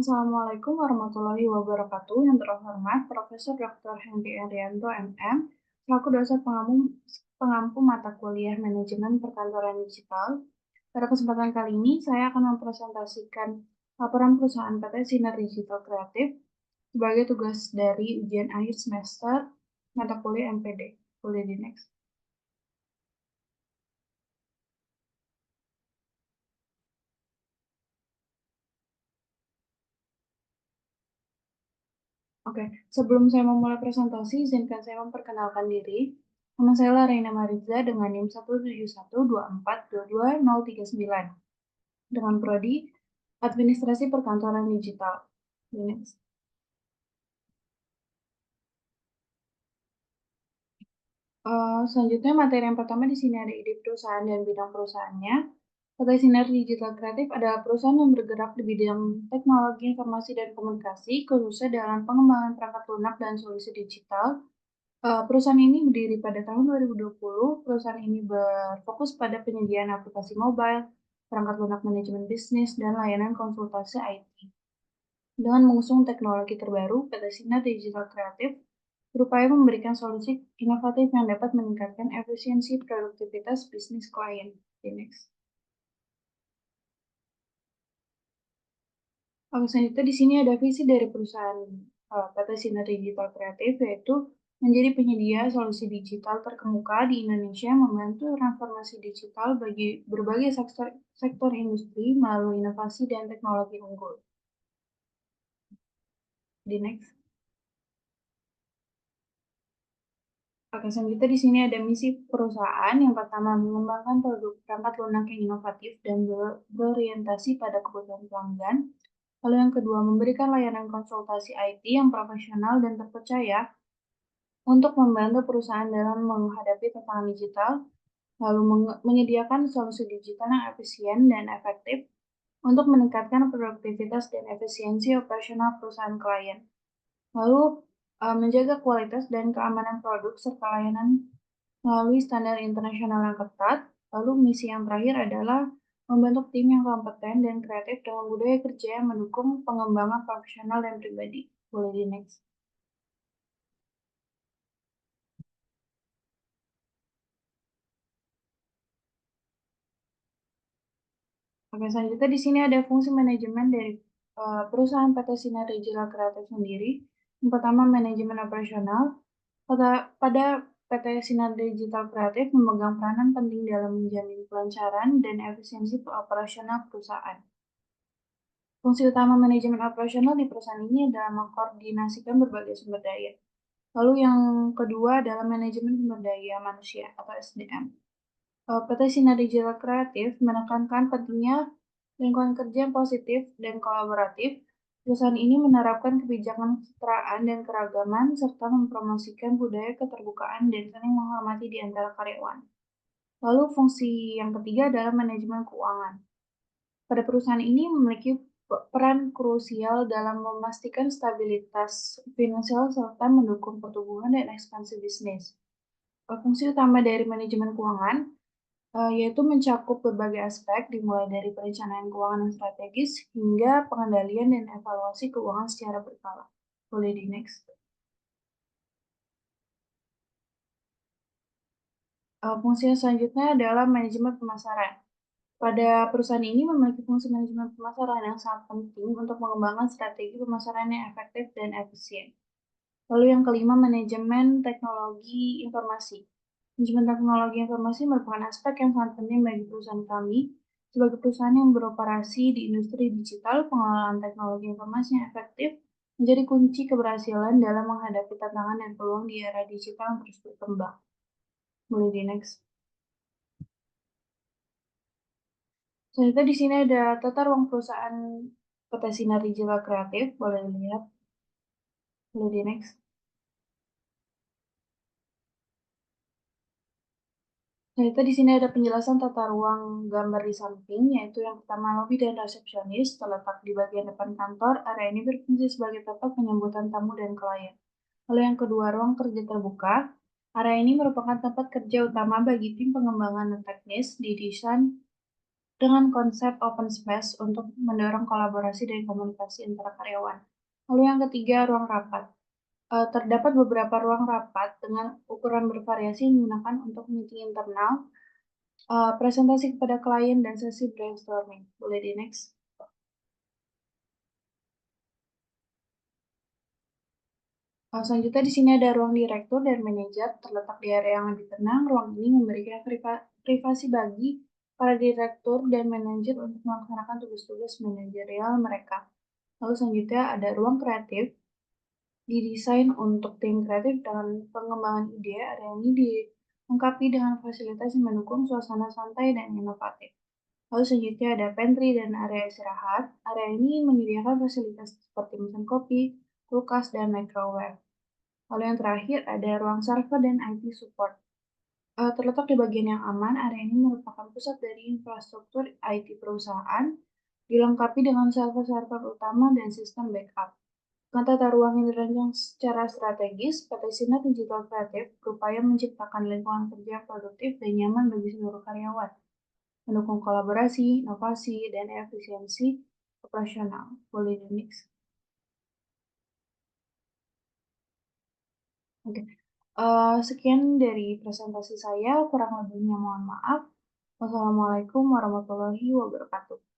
Assalamualaikum warahmatullahi wabarakatuh. Yang terhormat Profesor Dr. Henry Arianto, MM, selaku dosen pengampu mata kuliah Manajemen Perkantoran Digital. Pada kesempatan kali ini, saya akan mempresentasikan laporan perusahaan PT Sinar Digital Kreatif sebagai tugas dari ujian akhir semester mata kuliah MPD. Boleh di next. Oke, sebelum saya memulai presentasi, izinkan saya memperkenalkan diri. Nama saya Laraina Mariza dengan NIM 17124222039 dengan prodi Administrasi Perkantoran Digital. Next. Selanjutnya materi yang pertama di sini ada ide perusahaan dan bidang perusahaannya. PT Sinar Digital Kreatif adalah perusahaan yang bergerak di bidang teknologi informasi dan komunikasi, khususnya dalam pengembangan perangkat lunak dan solusi digital. Perusahaan ini berdiri pada tahun 2020. Perusahaan ini berfokus pada penyediaan aplikasi mobile, perangkat lunak manajemen bisnis, dan layanan konsultasi IT. Dengan mengusung teknologi terbaru, PT Sinar Digital Kreatif berupaya memberikan solusi inovatif yang dapat meningkatkan efisiensi produktivitas bisnis klien. Next. Selanjutnya di sini ada visi dari perusahaan PT Sinar Digital Kreatif, yaitu menjadi penyedia solusi digital terkemuka di Indonesia yang membantu transformasi digital bagi berbagai sektor industri melalui inovasi dan teknologi unggul. Di next. Selanjutnya di sini ada misi perusahaan. Yang pertama, mengembangkan produk perangkat lunak yang inovatif dan berorientasi pada kebutuhan pelanggan. Lalu yang kedua, memberikan layanan konsultasi IT yang profesional dan terpercaya untuk membantu perusahaan dalam menghadapi tantangan digital, lalu menyediakan solusi digital yang efisien dan efektif untuk meningkatkan produktivitas dan efisiensi operasional perusahaan klien. Lalu menjaga kualitas dan keamanan produk serta layanan melalui standar internasional yang ketat. Lalu misi yang terakhir adalah membentuk tim yang kompeten dan kreatif dengan budaya kerja yang mendukung pengembangan profesional dan pribadi. Boleh di next. Oke, selanjutnya di sini ada fungsi manajemen dari perusahaan PT Sinar Digital Kreatif sendiri. Yang pertama, manajemen operasional. Pada PT Sinar Digital Kreatif memegang peranan penting dalam menjamin kelancaran dan efisiensi operasional perusahaan. Fungsi utama manajemen operasional di perusahaan ini adalah mengkoordinasikan berbagai sumber daya. Lalu yang kedua adalah manajemen sumber daya manusia atau SDM. PT Sinar Digital Kreatif menekankan pentingnya lingkungan kerja yang positif dan kolaboratif. Perusahaan ini menerapkan kebijakan kesetaraan dan keragaman serta mempromosikan budaya keterbukaan dan saling menghormati di antara karyawan. Lalu fungsi yang ketiga adalah manajemen keuangan. Pada perusahaan ini memiliki peran krusial dalam memastikan stabilitas finansial serta mendukung pertumbuhan dan ekspansi bisnis. Fungsi utama dari manajemen keuangan yaitu mencakup berbagai aspek, dimulai dari perencanaan keuangan yang strategis hingga pengendalian dan evaluasi keuangan secara berkala. Boleh di next. Fungsi yang selanjutnya adalah manajemen pemasaran. Pada perusahaan ini memiliki fungsi manajemen pemasaran yang sangat penting untuk mengembangkan strategi pemasaran yang efektif dan efisien. Lalu yang kelima, manajemen teknologi informasi. Manajemen teknologi informasi merupakan aspek yang sangat penting bagi perusahaan kami. Sebagai perusahaan yang beroperasi di industri digital, pengelolaan teknologi informasi yang efektif menjadi kunci keberhasilan dalam menghadapi tantangan dan peluang di era digital yang terus berkembang. Boleh di next. Selanjutnya di sini ada tata ruang perusahaan PT Sinar Digital Kreatif. Boleh dilihat. Boleh di next. Selanjutnya di sini ada penjelasan tata ruang gambar di samping, yaitu yang pertama lobi dan resepsionis terletak di bagian depan kantor. Area ini berfungsi sebagai tempat penyambutan tamu dan klien. Lalu yang kedua, ruang kerja terbuka. Area ini merupakan tempat kerja utama bagi tim pengembangan teknis di desain dengan konsep open space untuk mendorong kolaborasi dan komunikasi antara karyawan. Lalu yang ketiga, ruang rapat. Terdapat beberapa ruang rapat dengan ukuran bervariasi yang digunakan untuk meeting internal, presentasi kepada klien, dan sesi brainstorming. Boleh di-next? Selanjutnya di sini ada ruang direktur dan manajer, terletak di area yang lebih tenang. Ruang ini memberikan privasi bagi para direktur dan manajer untuk melaksanakan tugas-tugas manajerial mereka. Lalu selanjutnya ada ruang kreatif, didesain untuk tim kreatif dengan pengembangan ide. Area ini dilengkapi dengan fasilitas yang mendukung suasana santai dan inovatif. Lalu selanjutnya ada pantry dan area istirahat. Area ini menyediakan fasilitas seperti mesin kopi, kulkas, dan microwave. Lalu yang terakhir ada ruang server dan IT support. Terletak di bagian yang aman, area ini merupakan pusat dari infrastruktur IT perusahaan, dilengkapi dengan server-server utama dan sistem backup. Dengan tata ruang yang dirancang secara strategis, PT Sinar Digital Kreatif berupaya menciptakan lingkungan kerja yang produktif dan nyaman bagi seluruh karyawan, mendukung kolaborasi, inovasi, dan efisiensi operasional. Boleh di-next? Oke. Sekian dari presentasi saya, kurang lebihnya mohon maaf. Wassalamualaikum warahmatullahi wabarakatuh.